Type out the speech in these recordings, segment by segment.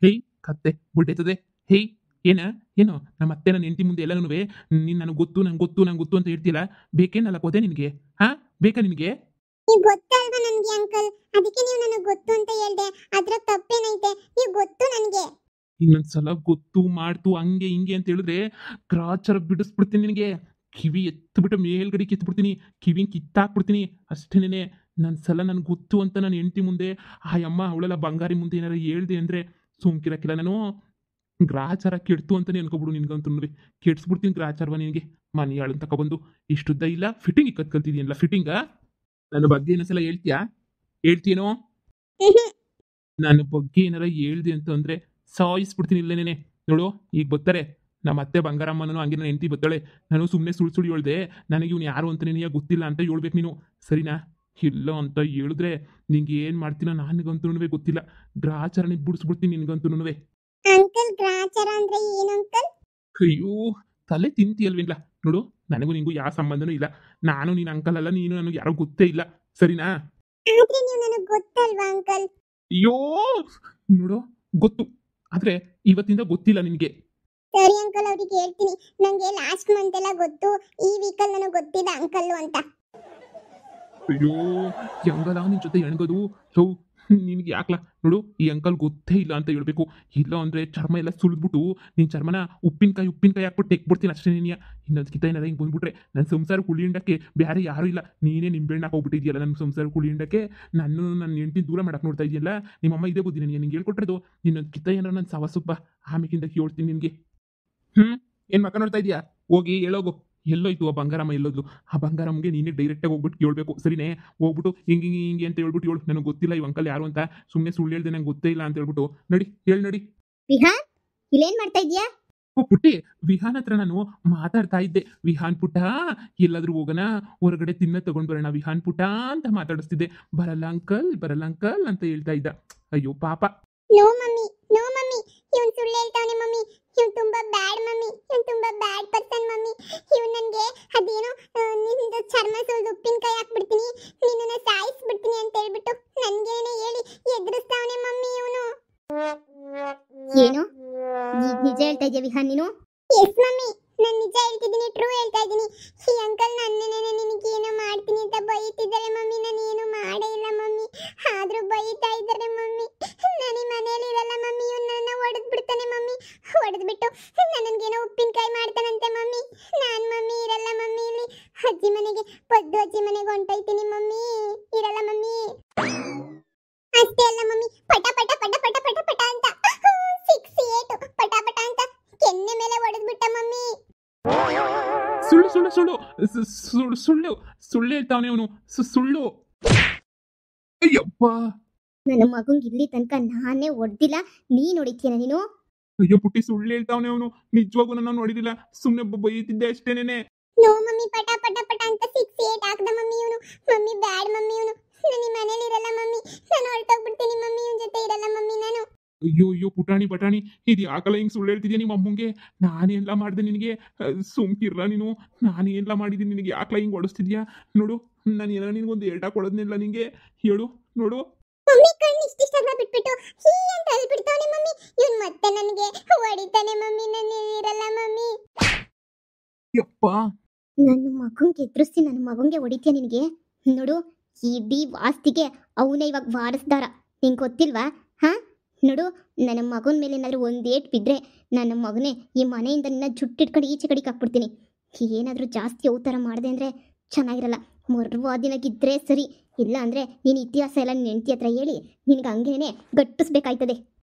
ಹೇಯ್ ಕತ್ತೆ ಬುಡ್ಡೈತದೆ. ಹೇಯ್ ಏನ ಏನು ನಮ್ಮ ಅತ್ತೆ ನನ್ನ ಹೆಂಡತಿ ಮುಂದೆ ಎಲ್ಲನೂ ನೀನು ನನಗೆ ಗೊತ್ತು ನಂಗೆ ಗೊತ್ತು ನಂಗೆ ಗೊತ್ತು ಅಂತ ಹೇಳ್ತಿಲ್ಲ. ಬೇಕೇನಲ್ಲ ಕೋದೆ ನಿನಗೆ? ಹಾ, ಬೇಕಾ ನಿನಗೆ? ನೀವು ಗೊತ್ತಲ್ವಾ ನನ್ಗೆ ಅಂಕಲ್, ಅದಕ್ಕೆ ನೀವು ನನಗೆ ಗೊತ್ತು ಅಂತ ಹೇಳ್ದೆ. ಅದ್ರ ತಪ್ಪೇನೈತೆ? ನೀವು ಗೊತ್ತು ನನಗೆ. ಇನ್ನೊಂದ್ಸಲ ಗೊತ್ತು ಮಾಡ್ತು ಹಂಗೆ ಹಿಂಗೆ ಅಂತ ಹೇಳಿದ್ರೆ ಗ್ರಾಚಾರ ಬಿಡಿಸ್ಬಿಡ್ತೀನಿ ನಿನಗೆ. ಕಿವಿ ಎತ್ಬಿಟ್ಟು ಮೇಲ್ಗಡೆ ಕಿತ್ಬಿಡ್ತೀನಿ, ಕಿವಿನ ಕಿತ್ತಾಕ್ಬಿಡ್ತೀನಿ ಅಷ್ಟೇನೆ. ನನ್ನ ಸಲ ನನ್ಗೆ ಗೊತ್ತು ಅಂತ ನನ್ನ ಹೆಂಡತಿ ಮುಂದೆ ಆ ಅಮ್ಮ ಅವಳೆಲ್ಲ ಬಂಗಾರಿ ಮುಂದೆ ಏನಾರು ಹೇಳ್ದೆ ಅಂದರೆ ಸುಮ್ಕಿರಕ್ಕಿಲ್ಲ ನಾನು. ಗ್ರಾಚಾರ ಕೆಡ್ತು ಅಂತಲೇ ಅನ್ಕೊಬಿಡು ನಿನ್ಗಂತೂ. ಕೆಡ್ಸ್ಬಿಡ್ತೀನಿ ಗ್ರಾಚಾರವ ನಿನಗೆ. ಮನೆ ಹಾಳನ್ ತಗೊಬಂದು ಇಷ್ಟುದ್ದ ಇಲ್ಲ ಫಿಟ್ಟಿಂಗ್ ಇಕ್ಕತ್ ಕಲ್ತಿದೀಯಲ್ಲ ಫಿಟ್ಟಿಂಗ. ನನ್ನ ಬಗ್ಗೆ ಏನೋ ಹೇಳ್ತೀಯಾ? ಹೇಳ್ತೀನೋ? ನನ್ನ ಬಗ್ಗೆ ಏನಾರ ಹೇಳ್ದೆ ಅಂತಂದ್ರೆ ಸಾಯಿಸ್ಬಿಡ್ತೀನಿ ಇಲ್ಲೇನೆ. ನೋಡು ಈಗ ಬರ್ತಾರೆ ನಮ್ಮ ಅತ್ತೆ ಬಂಗಾರಮ್ಮನೂ ಹಂಗೆ ನನ್ನ ಹೆಂಡತಿ ಬರ್ತಾಳೆ. ನಾನು ಸುಮ್ಮನೆ ಸುಳ್ಳು ಹೇಳ್ದೆ ನನಗೆ ಇವ್ನು ಯಾರು ಅಂತ ನಿನಗೆ ಗೊತ್ತಿಲ್ಲ ಅಂತ ಹೇಳ್ಬೇಕು ನೀನು, ಸರಿನಾ? ಇಲ್ಲ ಅಂತ ಹೇಳಿದ್ರೆ ನಿಂಗೆ ಏನು ಮಾಡ್ತೀನೋ ನನಗಂತೂ ಗೊತ್ತಿಲ್ಲ. ಗ್ರಾಚಾರನೇ ಬಿಡಿಸ್ಬಿಡ್ತೀನಿ ನಿನ್ಗಂತೂ. ಅಂಕಲ್, ಗ್ರಾಚಾರ ಅಂದ್ರೆ ಏನು ಅಂಕಲ್? ಅಯ್ಯೋ ತಲೆ ತಿಂತೀಯಲ್ವಿಲ್ಲ. ನೋಡು ನನಗೂ ನಿಂಗೂ ಯಾವ ಸಂಬಂಧನೂ ಇಲ್ಲ. ನಾನು ನೀನು ಅಂಕಲ್ ಅಲ್ಲ, ನೀನು ನನಗೆ ಯಾರೋ ಗೊತ್ತೇ ಇಲ್ಲ, ಸರಿನಾ? ಆದ್ರೆ ನೀವು ನನಗೆ ಗೊತ್ತಲ್ವಾ ಅಂಕಲ್? ಅಯ್ಯೋ ನೋಡು ಗೊತ್ತು, ಆದ್ರೆ ಇವತ್ತಿಂದ ಗೊತ್ತಿಲ್ಲ ನಿನಗೆ. ಸರಿ ಅಂಕಲ್, ಅವ್ರಿಗೆ ಹೇಳ್ತೀನಿ. ನಂಗೆ ಲಾಸ್ಟ್ ಮಂತ್ ಎಲ್ಲ ಗೊತ್ತು, ಈ ವೀಕಲ್ಲಿ ನನಗೆ ಗೊತ್ತಿಲ್ಲ ಅಂಕಲ್ ಅಂತ. ಅಯ್ಯೋ ಹೆಂಗಲ್ಲ ನಿನ್ ಜೊತೆ ಎಣ್ಗೋದು. ಸೊ ನಿನ್ಗೆ ಯಾಕ್ಲಾ? ನೋಡು ಈ ಅಂಕಲ್ ಗೊತ್ತೇ ಇಲ್ಲ ಅಂತ ಹೇಳ್ಬೇಕು. ಇಲ್ಲ ಅಂದ್ರೆ ಚರ್ಮ ಎಲ್ಲ ಸುಲಿದ್ಬಿಟ್ಟು ನಿನ್ ಚರ್ಮನ ಉಪ್ಪಿನಕಾಯಿ ಹಾಕ್ಬಿಟ್ಟು ತೆಕ್ಬಿಡ್ತೀನಿ ಅಷ್ಟೇ. ನೀನಿಯ ಇನ್ನೊಂದ್ಕಿತ ಏನಾರ ಹಿಂಗೆ ಬಂದ್ಬಿಟ್ರೆ ನನ್ನ ಸಂಸಾರ ಕುಳಿ ಹಿಂಡಕ್ಕೆ ಬೇರೆ ಯಾರೂ ಇಲ್ಲ. ನೀನೇ ನಿಂಬೆಣ್ಣೆ ಹೋಗ್ಬಿಟ್ಟಿದ್ಯಲ್ಲ ನನ್ನ ಸಂಸಾರ ಕುಳಿ ಹಿಂಡಕ್ಕೆ. ನನ್ನ ಹೆಂಡತಿ ದೂರ ಮಾಡಕ್ಕೆ ನೋಡ್ತಾ ಇದೆಯಲ್ಲ. ನಿಮ್ಮಮ್ಮ ಇದೇ ಬುದ್ಧಿ ನನಗೆ ನಿಂಗೆ ಹೇಳ್ಕೊಟ್ರದು. ಇನ್ನೊಂದ್ಕಿತ ಏನಾರ ನನ್ನ ಸವಸಪ್ಪ ಆಮೇಕಿಂದ ಕೇಳ್ತೀನಿ ನಿನಗೆ. ಏನು ಮಕ್ಕ ನೋಡ್ತಾ ಇದೀಯಾ? ಹೋಗಿ ಹೇಳೋಗು. ಎಲ್ಲೋಯ್ತು ಆ ಬಂಗಾರಮ್ಮ, ಎಲ್ಲೋದ್ಲು? ಆ ಬಂಗಾರಮ್ಮಗೆ ನೀನೇ ಡೈರೆಕ್ಟಾಗಿ ಹೋಗ್ಬಿಟ್ಟು ಕೇಳಬೇಕು, ಸರಿನೇ? ಹೋಗ್ಬಿಟ್ಟು ಹಿಂಗೆ ಅಂತ ಹೇಳ್ಬಿಟ್ಟು ಹೇಳು ನನಗೆ ಗೊತ್ತಿಲ್ಲ ಈ ಅಂಕಲ್ ಯಾರು ಅಂತ. ಸುಮ್ಮನೆ ಸುಳ್ಳು ಹೇಳ್ದೆ ನಂಗೆ ಗೊತ್ತೇ ಇಲ್ಲ ಅಂತ ಹೇಳ್ಬಿಟ್ಟು ನಡಿ. ವಿಹಾನ್, ಇಲ್ಲೇನ್ ಮಾಡ್ತಾ ಇದೀಯಾ? ಓ ಪುಟ್ಟಿ, ವಿಹಾನ್ ಹತ್ರ ನಾನು ಮಾತಾಡ್ತಾ ಇದ್ದೆ. ವಿಹಾನ್ ಪುಟ್ಟ ಎಲ್ಲಾದ್ರೂ ಹೋಗೋಣ, ಹೊರಗಡೆ ತಿನ್ನ ತಗೊಂಡ್ ಬರೋಣ ವಿಹಾನ್ ಪುಟ್ಟ ಅಂತ ಮಾತಾಡಿಸ್ತಿದ್ದೆ. ಬರಲ್ಲ ಅಂಕಲ್ ಅಂತ ಹೇಳ್ತಾ ಇದ್ದ. ಅಯ್ಯೋ ಪಾಪ. ನೋ ಮಮ್ಮಿ, ನೋ ಮಮ್ಮಿ, ಇವನ್ ಸುಳ್ಳು ಹೇಳ್ತಾವನೆ ಮಮ್ಮಿ. ಇವನ್ ತುಂಬಾ ಬ್ಯಾಡ್ ಮಮ್ಮಿ, ಇವನ್ ತುಂಬಾ ಬ್ಯಾಡ್ ಪರ್ಸನ್ ಮಮ್ಮಿ. ಇವನ್ ನನ್ಗೆ ಅದೇನೋ ನಿಂದು ಚರ್ಮ ಸುಳ್ದು ಉಪ್ಪಿನಕಾಯಿ ಹಾಕ್ಬಿಡ್ತೀನಿ, ನಿನ್ನನ್ನ ಸಾಯಿಸ್ಬಿಡ್ತೀನಿ ಅಂತ ಹೇಳ್ಬಿಟ್ಟು ನನ್ಗೇನೆ ಹೇಳಿ ಎದುರಿಸ್ತಾವನೆ ಮಮ್ಮಿ ಇವನು. ಏನು ನಿಜ ಹೇಳ್ತಾ ಇದೀಯ ವಿಹಾನ್ ನೀನು? ಎಸ್ ಮಮ್ಮಿ, ನಾನು ನಿಜ ಹೇಳ್ತಿದ್ದೀನಿ, ಟ್ರೂ ಹೇಳ್ತಾ ಇದ್ದೀನಿ. ಈ ಅಂಕಲ್ ನನ್ನೇನೆ ನಿನಗೆ ಏನೋ ಮಾಡ್ತೀನಿ ಅಂತ ಬೈತಿದ್ದಾರೆ ಮಮ್ಮಿ. ನಾನು ಏನು ಮಾಡೇ ಇಲ್ಲ ಮಮ್ಮಿ, ಆದ್ರೂ ಬೈತಾ ಇದ್ದಾರೆ ಮಮ್ಮಿ. ನಾನು ಮನೆಯಲ್ಲಿ ಇರಲ್ಲ ಮಮ್ಮಿ, ಇವನು ನನ್ನ ಹೊಡೆದ್ ಬಿಡ್ತಾನೆ ಮಮ್ಮಿ. ಹೊಡೆದ್ಬಿಟ್ಟು ನನಗೇನೋ ಉಪ್ಪಿನಕಾಯಿ ಮಾಡ್ತಾನಂತೆ ಮಮ್ಮಿ. ನಾನು ಮಮ್ಮಿ ಇರಲ್ಲ ಮಮ್ಮಿ, ಇಲ್ಲಿ ಅಜ್ಜಿ ಮನೆಗೆ, ಪದ್ದು ಅಜ್ಜಿ ಮನೆಗೆ ಹೊಂಟೈತೀನಿ ಮಮ್ಮಿ. ಇರಲ್ಲ ಮಮ್ಮಿ. ಅಷ್ಟೇ ಅಲ್ಲ ಮಮ್ಮಿ, ಪಟ ಪಟ ಪಟ ಪಟ ಪಟ ಪಟ ಅಂತ 6 8 ಪಟ ಪಟ ಅಂತ ಕೆನ್ನೆ ಮೇಲೆ ಹೊಡೆದ್ಬಿಟ್ಟ ಮಮ್ಮಿ. ಸುಳ್ಳು ಹೇಳ್ತಾವನೆ ಅವನು. ಸುಳ್ಳು. ಅಯ್ಯಪ್ಪ, ನನ್ನ ಮಗುಂಗೆ ಇಲ್ಲಿ ತನಕ ನಾನೇ ಹೊಡೆದಿಲ್ಲ, ನೀನ್ ಹೊಡಿತೀಯ ನೀನು? ಅಯ್ಯೋ ಪುಟ್ಟಿ, ಸುಳ್ಳು ಹೇಳ್ತಾವನೆ ಅವನು. ನಿಜವಾಗೂ ನಾನು ನೋಡಿದಿಲ್ಲ, ಸುಮ್ಮನೆ ಬೈತಿದ್ದೆ ಅಷ್ಟೇನೆ. ನೋ ಮಮ್ಮಿ, ಪಟ ಪಟ ಪಟ ಅಂತ 6 8 ಹಾಕ್ದ ಮಮ್ಮಿ ಇವನು. ಮಮ್ಮಿ ಬ್ಯಾಡ್ ಮಮ್ಮಿ ಇವನು. ನಾನು ಈ ಮನೇಲಿ ಇರಲ್ಲ ಮಮ್ಮಿ, ನಾನು ಹೊರಟೋಗ್ಬಿಡ್ತೀನಿ ಮಮ್ಮಿ, ಇವನ್ ಜೊತೆ ಇರಲ್ಲ ಮಮ್ಮಿ ನಾನು. ಅಯ್ಯೋ ಪುಟಾಣಿ ಬಟಾಣಿ, ಇದು ಯಾಕಲ್ಲ ಹಿಂಗೆ ಸುಳ್ಳು ಹೇಳ್ತಿದ್ಯಾ ನಿಮ್ಮ ಅಮ್ಮಂಗೆ? ನಾನೆಲ್ಲ ಮಾಡಿದೆ ನಿನಗೆ? ಸುಮ್ಕಿರ್ರ ನೀನು. ನಾನೇನೆಲ್ಲ ಮಾಡಿದ್ದೀನಿ ನಿನಗೆ? ಯಾಕಲ್ಲ ಹಿಂಗೆ ಹೊಡಿಸ್ತಿದ್ಯಾ? ನೋಡು, ನಾನು ಏನಾರ ನಿನಗೊಂದು ಏಟ ಕೊಡೋದ್ನಿಲ್ಲ ನಿನಗೆ. ಹೇಳು ನೋಡು. ಮಮ್ಮಿ ಕಣ್ಣು ಇಷ್ಟಿಷ್ಟನ್ನ ಬಿಟ್ಬಿಟ್ಟು ಹೀ ಅಂತ ಹೇಳ್ಬಿಡ್ತಾನೆ ಮಮ್ಮಿ. ಇವನ್ ಮತ್ತೆ ನನಗೆ ಹೊಡಿತಾನೆ ಮಮ್ಮಿ, ನಾನು ಇರಲ್ಲ ಮಮ್ಮಿ. ಯಪ್ಪ, ನನ್ನ ಮಗುಂಗೆ ಎದುರಿಸಿ ನನ್ನ ಮಗುಂಗೆ ಹೊಡಿತೀಯ ನಿನಗೆ? ನೋಡು, ಇಡೀ ವಾಸ್ತಿಗೆ ಅವನೇ ಇವಾಗ ವಾರಸ್ದಾರ, ನಿಂಗೆ ಗೊತ್ತಿಲ್ವಾ? ಹಾ, ನೋಡು, ನನ್ನ ಮಗನ ಮೇಲೆ ಏನಾದರೂ ಒಂದು ಏಟ್ ಬಿದ್ದರೆ ನನ್ನ ಮಗನೇ ಈ ಮನೆಯಿಂದ ನಿನ್ನ ಜುಟ್ಟಿಟ್ಕೊಂಡು ಈಚೆ ಕಡೆಗೆ ಹಾಕ್ಬಿಡ್ತೀನಿ. ಏನಾದರೂ ಜಾಸ್ತಿ ಅವತಾರ ಮಾಡಿದೆ ಅಂದರೆ ಚೆನ್ನಾಗಿರಲ್ಲ. ಮರ್ವಾದಿನಾಗಿದ್ದರೆ ಸರಿ, ಇಲ್ಲ ಅಂದರೆ ನೀನು ಇತಿಹಾಸ ಎಲ್ಲ ನಿನ್ನ ಹೆಂಡತಿ ಹತ್ರ ಹೇಳಿ ನಿನಗೆ ಹಂಗೇನೆ ಗಟ್ಟಿಸ್ಬೇಕಾಯ್ತದೆ.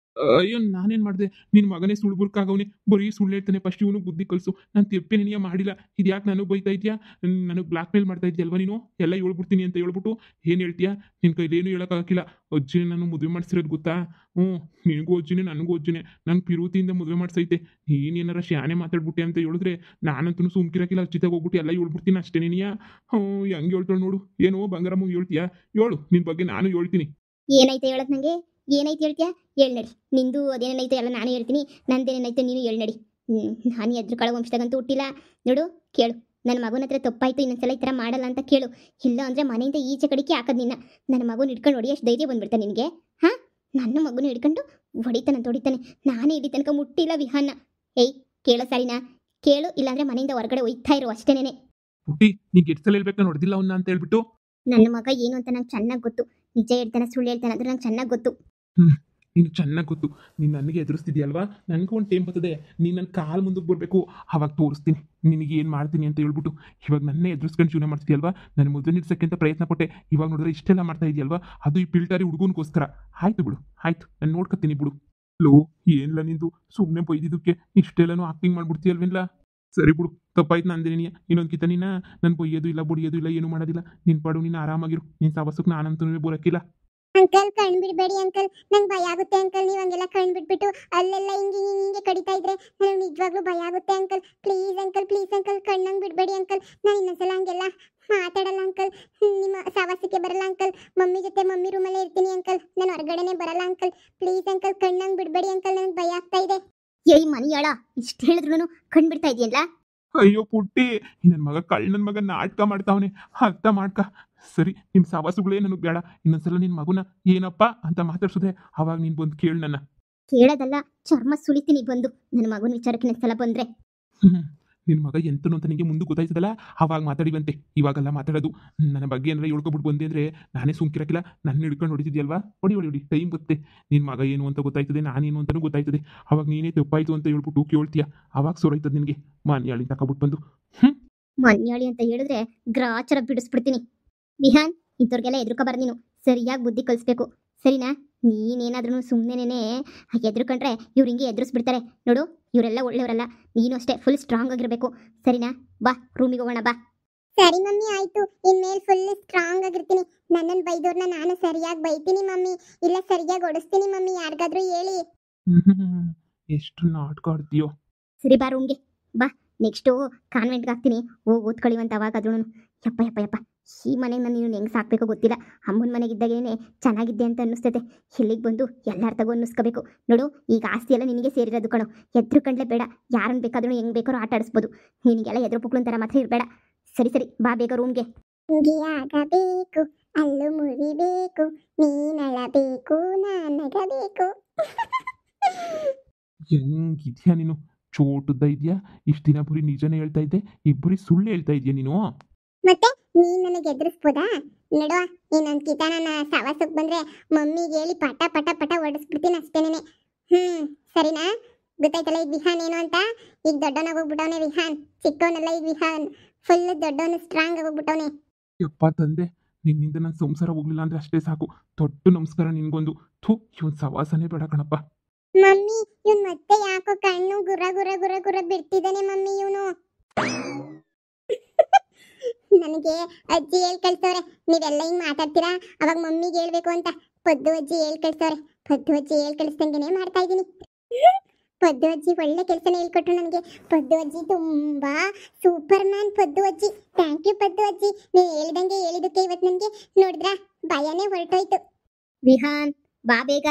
ಅಯ್ಯೋ ನಾನೇನು ಮಾಡಿದೆ? ನಿನ್ನ ಮಗನೇ ಸುಳ್ಳು ಬುರ್ಕಾಗವನೆ, ಬರೀ ಸುಳ್ಳು ಹೇಳ್ತಾನೆ. ಫಸ್ಟ್ ಇವನು ಬುದ್ಧಿ ಕಲಿಸು. ನಾನು ತೆಪ್ಪೆ ನಿನಗೆ ಮಾಡಿಲ್ಲ. ಇದು ಯಾಕೆ ನನಗೆ ಬೈತಾ ಇದೆಯಾ? ನನಗೆ ಬ್ಲ್ಯಾಕ್ ಮೇಲ್ ಮಾಡ್ತಾ ಇದೆಯಲ್ವ ನೀನು? ಎಲ್ಲ ಹೇಳ್ಬಿಡ್ತೀನಿ ಅಂತ ಹೇಳ್ಬಿಟ್ಟು ಏನು ಹೇಳ್ತೀಯಾ? ನಿನ್ನ ಕೈಲೇನು ಹೇಳೋಕ್ಕಾಗಿಲ್ಲ. ಅಜ್ಜಿನೇ ನಾನು ಮದುವೆ ಮಾಡಿಸಿರೋದು ಗೊತ್ತಾ? ನಿನಗೂ ಅಜ್ಜಿನೇ ನನಗೂ ಅಜ್ಜಿನೇ. ನಂಗೆ ಪಿರುತಿಯಿಂದ ಮದುವೆ ಮಾಡಿಸೈತೆ. ನೀನೇನಾರ ಶಾನೆ ಮಾತಾಡ್ಬಿಟ್ಟೆ ಅಂತ ಹೇಳಿದ್ರೆ ನಾನಂತೂ ಸುಮ್ಕಿರಕ್ಕಿಲ್ಲ. ಅಜ್ಜಿತಾಗ ಹೋಗ್ಬಿಟ್ಟು ಎಲ್ಲ ಹೇಳ್ಬಿಡ್ತೀನಿ ಅಷ್ಟೇ. ನೀನಿಯಾ ಹೆಂಗೆ ಹೇಳ್ತಾಳೆ ನೋಡು. ಏನೋ ಬಂಗಾರಮ್ಮ ಹೇಳ್ತೀಯಾ? ಹೇಳು, ನಿನ್ನ ಬಗ್ಗೆ ನಾನು ಹೇಳ್ತೀನಿ. ಏನೈತೆ ಹೇಳೋದು ನನಗೆ? ಏನೈತೆ ಹೇಳ್ತೀಯಾ? ಹೇಳಿ ನಡಿ. ನಿಂದು ಅದೇನೈತೆ ಎಲ್ಲ ನಾನು ಹೇಳ್ತೀನಿ, ನಂದೇನೇನೈತೆ ನೀನು ಹೇಳಿ ನಡಿ. ನಾನು ಎದ್ರ ಕಳ ವಂಶದಾಗಂತೂ ಹುಟ್ಟಿಲ್ಲ. ನೋಡು, ಕೇಳು, ನನ್ನ ಮಗನ ಹತ್ರ ತಪ್ಪಾಯಿತು, ಇನ್ನೊಂದ್ಸಲ ಈ ಥರ ಮಾಡಲ್ಲ ಅಂತ ಕೇಳು. ಇಲ್ಲ ಅಂದರೆ ಮನೆಯಿಂದ ಈಚೆ ಕಡೆಗೆ ಹಾಕೋದು ನಿನ್ನ. ನನ್ನ ಮಗುನ ಹಿಡ್ಕೊಂಡು ಹೊಡಿ ಅಷ್ಟು ಧೈರ್ಯ ಬಂದ್ಬಿಡ್ತಾ ನಿನಗೆ? ಹಾಂ, ನನ್ನ ಮಗುನ ಹಿಡ್ಕೊಂಡು ಹೊಡಿತಾನೆ ನಾನೇ ಇಲ್ಲಿ ತನಕ ಮುಟ್ಟಿಲ್ಲ ವಿಹಾನ್ನ. ಏಯ್ ಕೇಳೋ ಸರಿನಾ? ಕೇಳು, ಇಲ್ಲಾಂದ್ರೆ ಮನೆಯಿಂದ ಹೊರಗಡೆ ಒಯ್ತಾ ಇರು ಅಷ್ಟೇನೆ. ಪುಟ್ಟಿ ನೀಗೆ ಎಷ್ಟು ಸಲ ಹೇಳ್ಬೇಕು ನಾನು ಹೊಡೆದಿಲ್ಲ ಅವನ್ನ ಅಂತ ಹೇಳ್ಬಿಟ್ಟು. ನನ್ನ ಮಗ ಏನು ಅಂತ ನಂಗೆ ಚೆನ್ನಾಗಿ ಗೊತ್ತು. ನಿಜ ಹೇಳ್ತಾನೆ ಸುಳ್ಳು ಹೇಳ್ತಾನೆ ಅದು ನಂಗೆ ಚೆನ್ನಾಗಿ ಗೊತ್ತು. ನೀನು ಚೆನ್ನಾಗಿ ಗೊತ್ತು. ನೀನು ನನಗೆ ಎದುರಿಸ್ತಿದ್ಯಲ್ವಾ, ನನಗೂ ಒಂದು ಟೈಮ್ ಬರ್ತದೆ. ನೀನು ನನ್ನ ಕಾಲು ಮುಂದಕ್ಕೆ ಬರಬೇಕು, ಆವಾಗ ತೋರಿಸ್ತೀನಿ ನಿನಗೆ ಏನು ಮಾಡ್ತೀನಿ ಅಂತ ಹೇಳ್ಬಿಟ್ಟು. ಇವಾಗ ನನ್ನೇ ಎದುರಿಸ್ಕೊಂಡು ಜೀವನ ಮಾಡ್ತಿದ್ಯಲ್ವಾ, ನಾನು ಮೊದಲು ನಿಲ್ಸೋಕ್ಕೆ ಪ್ರಯತ್ನ ಪಟ್ಟೆ. ಇವಾಗ ನೋಡಿದ್ರೆ ಇಷ್ಟೆಲ್ಲ ಮಾಡ್ತಾ ಇದೆಯಲ್ವಾ, ಅದು ಈ ಪಿಲ್ಟಾರಿ ಹುಡುಗನಿಗೋಸ್ಕರ. ಆಯ್ತು ಬಿಡು, ಆಯ್ತು ನಾನು ನೋಡ್ಕೊತೀನಿ ಬಿಡು. ಲೋ ಏನಿಲ್ಲ ನಿಂದು, ಸುಮ್ಮನೆ ಬೈದಿದ್ದಕ್ಕೆ ಇಷ್ಟೆಲ್ಲನೂ ಆಕ್ಟಿಂಗ್ ಮಾಡ್ಬಿಡ್ತೀಯಲ್ವೇನಿಲ್ಲ. ಸರಿ ಬಿಡು, ತಪ್ಪಾಯ್ತು ನಂದೇನಿಯ. ಇನ್ನೊಂದು ಕಿತ ನೀನು ನನ್ನ ಬೈಯೋದು ಇಲ್ಲ ಬಡಿಯೋದು ಇಲ್ಲ, ಏನೂ ಮಾಡೋದಿಲ್ಲ. ನಿನ್ನ ಪಾಡು ನೀನು ಆರಾಮಾಗಿರು. ನಿನ್ನ ಸವಸಕ್ಕೆ ನಾನಂತೂ ಬರೋಕ್ಕಿಲ್ಲ. ಅಂಕಲ್ ಕಣ್ ಬಿಡ್ಬೇಡಿ ಅಂಕಲ್, ನಂಗೆ ಭಯ ಆಗುತ್ತೆ ಅಂಕಲ್. ನೀವು ಹಂಗೆಲ್ಲ ಕಣ್ ಬಿಟ್ಬಿಟ್ಟು ಅಲ್ಲೆಲ್ಲ ಹಿಂಗೆ ಕಡಿತಾ ಇದ್ರೆ ನನಗೆ ನಿಜವಾಗ್ಲೂ ಭಯ ಆಗುತ್ತೆ ಅಂಕಲ್. ಪ್ಲೀಸ್ ಅಂಕಲ್ ಕಣ್ಣಂಗೆ ಬಿಡಬೇಡಿ ಅಂಕಲ್. ನಾನು ಇನ್ನೊಂದ್ಸಲ ಹಂಗೆಲ್ಲ ಮಾತಾಡಲ್ಲ ಅಂಕಲ್. ನಿಮ್ಮ ಸಾವಾಸಕ್ಕೆ ಬರಲ್ಲ ಅಂಕಲ್. ಮಮ್ಮಿ ಜೊತೆ ಮಮ್ಮಿ ರೂಮಲ್ಲೇ ಇರ್ತೀನಿ ಅಂಕಲ್. ನಾನು ಹೊರಗಡೆನೆ ಬರಲ್ಲ ಅಂಕಲ್. ಪ್ಲೀಸ್ ಅಂಕಲ್ ಕಣ್ಣಂಗೆ ಬಿಡಬೇಡಿ ಅಂಕಲ್, ನನಗೆ ಭಯ ಆಗ್ತಾ ಇದೆ. ಏಯ್ ಮನಿಯಾಳ, ಇಷ್ಟು ಹೇಳಿದ್ರು ಕಣ್ ಬಿಡ್ತಾ ಇದೆಯಲ್ಲ. ಅಯ್ಯೋ ಪುಟ್ಟಿ, ನನ್ನ ಮಗ ನನ್ನ ಮಗ ನಾಟಕ ಮಾಡ್ತಾವನೆ, ಅರ್ಥ ಮಾಡ್ಕ. ಸರಿ, ನಿಮ್ಮ ಸಾವಾಸುಗಳೇ ನನಗೆ ಬೇಡ. ಇನ್ನೊಂದ್ಸಲ ನಿನ್ನ ಮಗುನ ಏನಪ್ಪ ಅಂತ ಮಾತಾಡ್ಸಿದ್ರೆ ಅವಾಗ ನೀನು ಬಂದು ಕೇಳು ನನ್ನ. ಕೇಳೋದಲ್ಲ, ಚರ್ಮ ಸುಲಿತೀನಿ ಬಂದು ನನ್ನ ಮಗನ ವಿಚಾರಕ್ಕೆ ನೆಕ್ಸ್ಟ್ ಸಲ ಬಂದ್ರೆ. ನಿನ್ನ ಮಗ ಎಂತನು ಅಂತ ನಿನಗೆ ಮುಂದೆ ಗೊತ್ತಾಯ್ತದಲ್ಲ, ಅವಾಗ ಮಾತಾಡಿವಂತೆ. ಇವಾಗೆಲ್ಲ ಮಾತಾಡೋದು ನನ್ನ ಬಗ್ಗೆ ಏನಾರ ಹೇಳ್ಕೊಬಿಟ್ಟು ಬಂದೆ ಅಂದರೆ ನಾನೇ ಸುಮ್ಕಿರಕ್ಕಿಲ್ಲ. ನನ್ನ ಹಿಡ್ಕೊಂಡು ಹೊಡಿತಿದ್ಯಲ್ವಾ, ಹೊಡಿ ಟೈಮ್ ಬರುತ್ತೆ. ನಿನ್ನ ಮಗ ಏನು ಅಂತ ಗೊತ್ತಾಯ್ತದೆ, ನಾನೇನು ಅಂತಲೂ ಗೊತ್ತಾಯ್ತದೆ. ಅವಾಗ ನೀನೇ ತಪ್ಪಾಯ್ತು ಅಂತ ಹೇಳ್ಬಿಟ್ಟು ಕೇಳ್ತೀಯ, ಅವಾಗ ಸೊರೈತದೆ ನಿನಗೆ. ಮಾನ್ಯಾಳಿ ತಗೊಬಿಟ್ಟು ಬಂದು ಮನ್ಯಾಳಿ ಅಂತ ಹೇಳಿದ್ರೆ ಗ್ರಾಚಾರ ಬಿಡಿಸ್ಬಿಡ್ತೀನಿ. ವಿಹಾನ್, ಇಂಥವ್ರಿಗೆಲ್ಲ ಎದುರ್ಕೋಬಾರ್ದು ನೀನು. ಸರಿಯಾಗಿ ಬುದ್ಧಿ ಕಲಿಸ್ಬೇಕು, ಸರಿನಾ? ನೀನೇನಾದ್ರೂ ಸುಮ್ಮನೆನೇ ಎದುರ್ಕೊಂಡ್ರೆ ಇವ್ರು ಹಿಂಗೆ ಎದುರಿಸ್ಬಿಡ್ತಾರೆ ನೋಡು. ಇವರೆಲ್ಲ ಒಳ್ಳೆಯವರಲ್ಲ, ನೀನು ಅಷ್ಟೇ ಫುಲ್ ಸ್ಟ್ರಾಂಗ್ ಆಗಿರಬೇಕು, ಸರಿನಾ? ಬಾ ರೂಮಿಗೆ ಹೋಗೋಣ ಬಾ. ಸರಿ ಮಮ್ಮಿ ಆಯ್ತು, ಇನ್ಮೇಲೆ ಫುಲ್ ಸ್ಟ್ರಾಂಗ್ ಆಗಿರ್ತೀನಿ. ನನ್ನನ್ನು ಬೈದವ್ರನ್ನ ನಾನು ಸರಿಯಾಗಿ ಬೈತೀನಿ ಮಮ್ಮಿ, ಇಲ್ಲ ಸರಿಯಾಗಿ ಓಡಿಸ್ತೀನಿ ಮಮ್ಮಿ, ಯಾರಿಗಾದ್ರೂ ಹೇಳಿ. ಎಷ್ಟು ನಾಟಕ ಆಡ್ತೀಯೋ. ಸರಿ ಬಾ ರೂಮ್ಗೆ ಬಾ. ನೆಕ್ಸ್ಟು ಕಾನ್ವೆಂಟ್ಗೆ ಹಾಕ್ತೀನಿ, ಹೋಗಿ ಓದ್ಕೊಳ್ಳಿವಂತ ಅವಾಗಾದ್ರೂ. ಯಪ್ಪ ಈ ಮನೆಗೆ ನಾನು ನೀನು ಹೆಂಗೆ ಸಾಕಬೇಕೋ ಗೊತ್ತಿಲ್ಲ. ಅಮ್ಮನ ಮನೆಗಿದ್ದಾಗೇನೆ ಚೆನ್ನಾಗಿದ್ದೆ ಅಂತ ಅನ್ನಿಸ್ತೈತೆ. ಇಲ್ಲಿಗೆ ಬಂದು ಎಲ್ಲರ ತಗೋ ಅನ್ನಿಸ್ಕೋಬೇಕು ನೋಡು. ಈಗ ಆಸ್ತಿ ಎಲ್ಲ ನಿನಗೆ ಸೇರಿರೋದು ಕಣೋ, ಎದ್ರು ಕಂಡ್ಲೆ ಬೇಡ. ಯಾರನ್ನು ಬೇಕಾದ್ರೂ ಹೆಂಗೆ ಬೇಕಾದ್ರೂ ಆಟ ಆಡಿಸ್ಬೋದು. ನಿನಗೆಲ್ಲ ಎದುರು ಪುಕ್ಳು ಥರ ಮಾತ್ರ ಇರಬೇಡ. ಸರಿ ಬಾ ಬೇಗ ರೂಮ್ಗೆ. ಆಗಬೇಕು ಅಲ್ಲು ಮುರಿಬೇಕು, ನೀನಳಬೇಕು ನಾನಗಬೇಕು. ಹೆಂಗಿದ್ಯಾ ನೀನು? ಚೋಟದ ಇದೆಯಾ? ಇಷ್ಟು ದಿನ ಬರೀ ನಿಜನೇ ಹೇಳ್ತಾ ಇದ್ದೆ, ಇಬ್ಬರಿ ಸುಳ್ಳು ಹೇಳ್ತಾ ಇದೆಯಾ ನೀನು? ಮತ್ತೆ ನೀನ್ ನನಗೆ ಎದುರಿಸ್ಬೋದಾ? ನಡುವ ಇನ್ನೊಂದು ಕಿತ ನನ್ನ ಸಾವಾಸಕ್ಕೆ ಬಂದ್ರೆ ಮಮ್ಮಿಗೆ ಹೇಳಿ ಪಟ ಪಟ ಪಟ ಹೊಡಿಸ್ಬಿಡ್ತೀನಿ ಅಷ್ಟೇನೆ. ಸರಿನಾ? ಗೊತ್ತಾಯ್ತಲ್ಲ ಈಗ ವಿಹಾನ್ ಏನು ಅಂತ. ಈಗ ದೊಡ್ಡವನಾಗೋಗ್ಬಿಟ್ಟವನೆ ವಿಹಾನ್, ಚಿಕ್ಕವನಲ್ಲ ಈಗ ವಿಹಾನ್. ಫುಲ್ ದೊಡ್ಡವನು, ಸ್ಟ್ರಾಂಗ್ ಆಗೋಗ್ಬಿಟ್ಟವನೆ. ಯಪ್ಪ ತಂದೆ, ನಿನ್ನಿಂದ ನನ್ನ ಸಂಸಾರ ಹೋಗ್ಲಿಲ್ಲ ಅಂದ್ರೆ ಅಷ್ಟೇ ಸಾಕು. ದೊಡ್ಡ ನಮಸ್ಕಾರ ನಿನ್ಗೊಂದು. ಥೂ, ಇವನ್ ಸವಾಸನೆ ಬೇಡ ಕಣಪ್ಪ. ಮಮ್ಮಿ ಇವನ್ ಮತ್ತೆ ಯಾಕೋ ಕಣ್ಣು ಗುರ ಗುರ ಗುರ ಗುರ ಬಿಡ್ತಿದ್ದಾನೆ ಮಮ್ಮಿ ಇವನು. ನನಗೆ ಅಜ್ಜಿ ಹೇಳ್ ಕಳ್ಸವ್ರೆ, ನೀವೆಲ್ಲ ಹಿಂಗ್ ಮಾತಾಡ್ತೀರಾ ಅವಾಗ ಮಮ್ಮಿಗೆ ಹೇಳ್ಬೇಕು ಅಂತ. ಪದ್ದು ಅಜ್ಜಿ ಹೇಳ್ ಕಳ್ಸವ್ರೆ. ಪದ್ದು ಅಜ್ಜಿ ಹೇಳ್ ಕಳಿಸ್ದಂಗೆನೆ ಮಾಡ್ತಾ ಇದ್ದೀನಿ. ಪದ್ದು ಅಜ್ಜಿ ಒಳ್ಳೆ ಕೆಲಸನೇ ಹೇಳ್ಕೊಟ್ರು ನನಗೆ. ಪದ್ದು ಅಜ್ಜಿ ತುಂಬಾ ಸೂಪರ್ ಮ್ಯಾನ್ ಪದ್ದು ಅಜ್ಜಿ. ಥ್ಯಾಂಕ್ ಯು ಪದ್ದು ಅಜ್ಜಿ, ನೀವು ಹೇಳ್ದಂಗೆ ಹೇಳಿದಕ್ಕೆ ಇವತ್ತು ನನಗೆ ನೋಡಿದ್ರ ಭಯನೇ ಹೊರಟೋಯ್ತು. ವಿಹಾನ್ ಬಾ ಬೇಗ.